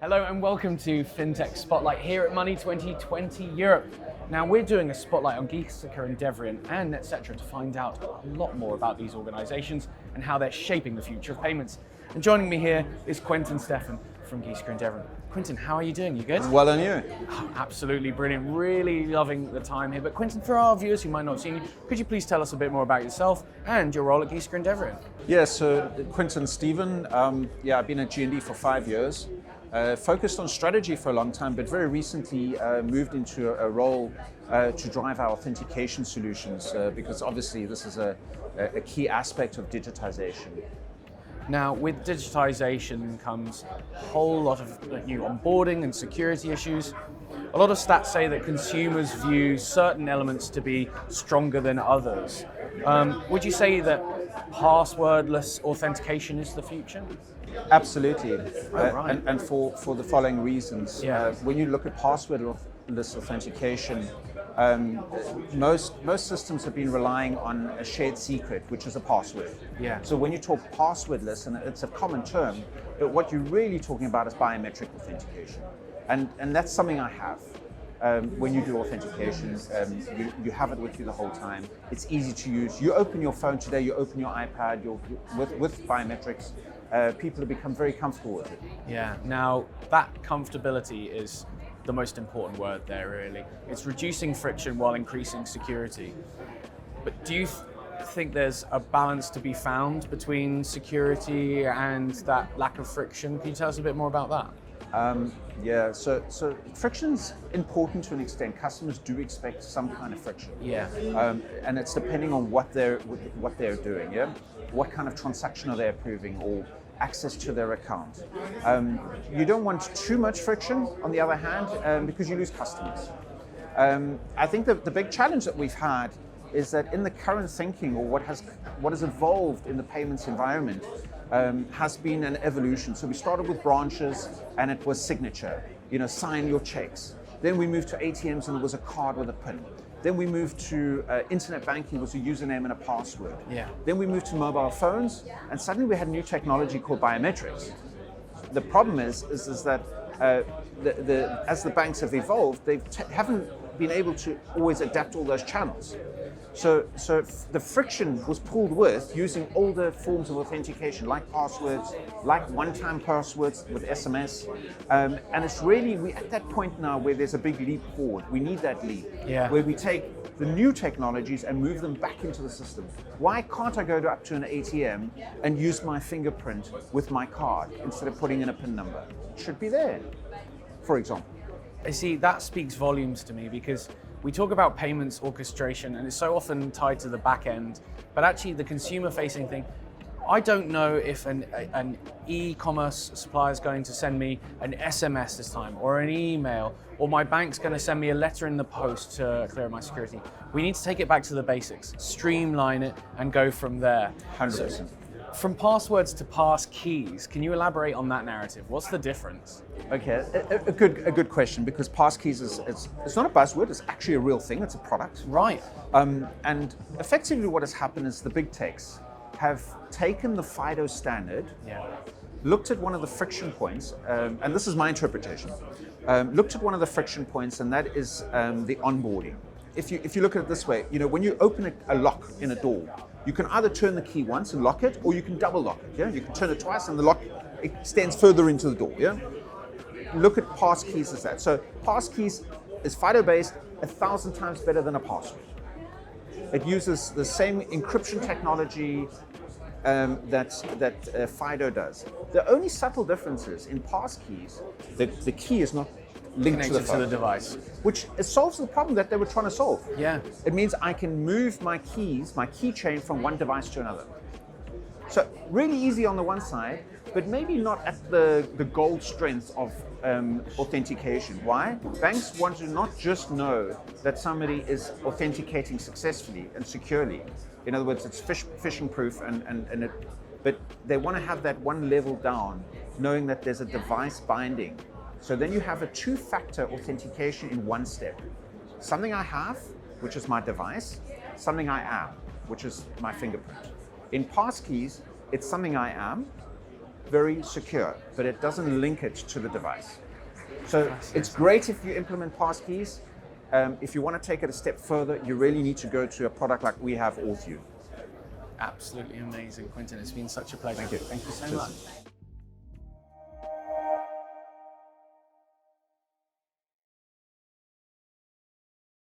Hello and welcome to Fintech Spotlight here at Money20 Europe. Now we're doing a spotlight on Giesecke+Devrient and etc. to find out a lot more about these organizations and how they're shaping the future of payments. And joining me here is Quintin Stephen from Giesecke+Devrient. Quintin, how are you doing? You good? Well, and you? Oh, absolutely brilliant. Really loving the time here. But Quintin, for our viewers who might not have seen you, could you please tell us a bit more about yourself and your role at Giesecke+Devrient? Yeah, so Quintin Stephen, I've been at G&D for 5 years. Focused on strategy for a long time, but very recently moved into a role to drive our authentication solutions because obviously this is a key aspect of digitization. Now, with digitization comes a whole lot of new onboarding and security issues. A lot of stats say that consumers view certain elements to be stronger than others. Would you say that passwordless authentication is the future? Absolutely, right. and for the following reasons. Yeah. When you look at passwordless authentication, most systems have been relying on a shared secret, which is a password. Yeah. So when you talk passwordless, and it's a common term, but what you're really talking about is biometric authentication, and that's something I have. When you do authentication, you have it with you the whole time. It's easy to use. You open your phone today, you open your iPad, with biometrics. People have become very comfortable with it. Yeah, now that comfortability is the most important word there, really. It's reducing friction while increasing security. But do you think there's a balance to be found between security and that lack of friction? Can you tell us a bit more about that? So friction's important to an extent. Customers do expect some kind of friction. Yeah. And it's depending on what they're doing. Yeah. What kind of transaction are they approving, or access to their account. You don't want too much friction, on the other hand, because you lose customers. I think the big challenge that we've had is that in the current thinking, or what has evolved in the payments environment, has been an evolution. So we started with branches, and it was signature, sign your checks. Then we moved to ATMs, and it was a card with a PIN. Then we moved to internet banking, was a username and a password. Yeah. Then we moved to mobile phones, and suddenly we had new technology called biometrics. The problem is that as the banks have evolved, they haven't been able to always adapt all those channels. So the friction was pulled with using older forms of authentication, like passwords, like one-time passwords with SMS. And it's really, we're at that point now where there's a big leap forward. We need that leap, where we take the new technologies and move them back into the system. Why can't I go up to an ATM and use my fingerprint with my card instead of putting in a PIN number? It should be there, for example. I see, that speaks volumes to me, because we talk about payments orchestration and it's so often tied to the back end, but actually the consumer facing thing, I don't know if an e-commerce supplier is going to send me an SMS this time, or an email, or my bank's going to send me a letter in the post to clear my security. We need to take it back to the basics, streamline it, and go from there. 100%. So, from passwords to passkeys, can you elaborate on that narrative? What's the difference? Okay, a good question, because passkeys it's not a buzzword, it's actually a real thing, it's a product. Right. And effectively what has happened is the big techs have taken the FIDO standard, looked at one of the friction points, and this is my interpretation, looked at one of the friction points, and that is the onboarding. If you look at it this way, when you open a lock in a door, you can either turn the key once and lock it, or you can double lock it. Yeah, you can turn it twice, and the lock extends further into the door. Yeah. Look at passkeys as that. So passkeys is FIDO based, 1,000 times better than a password. It uses the same encryption technology that FIDO does. The only subtle difference is in passkeys, the key is not linked Connected to the device. Which solves the problem that they were trying to solve. Yeah. It means I can move my keys, my keychain, from one device to another. So really easy on the one side, but maybe not at the gold strength of authentication. Why? Banks want to not just know that somebody is authenticating successfully and securely. In other words, it's phishing proof, but they want to have that one level down, knowing that there's a device binding. So then you have a two-factor authentication in one step. Something I have, which is my device, something I am, which is my fingerprint. In passkeys, it's something I am, very secure, but it doesn't link it to the device. So it's great if you implement passkeys. If you want to take it a step further, you really need to go to a product like we have, Auth. Absolutely amazing, Quintin. It's been such a pleasure. Thank you. Thank you so much.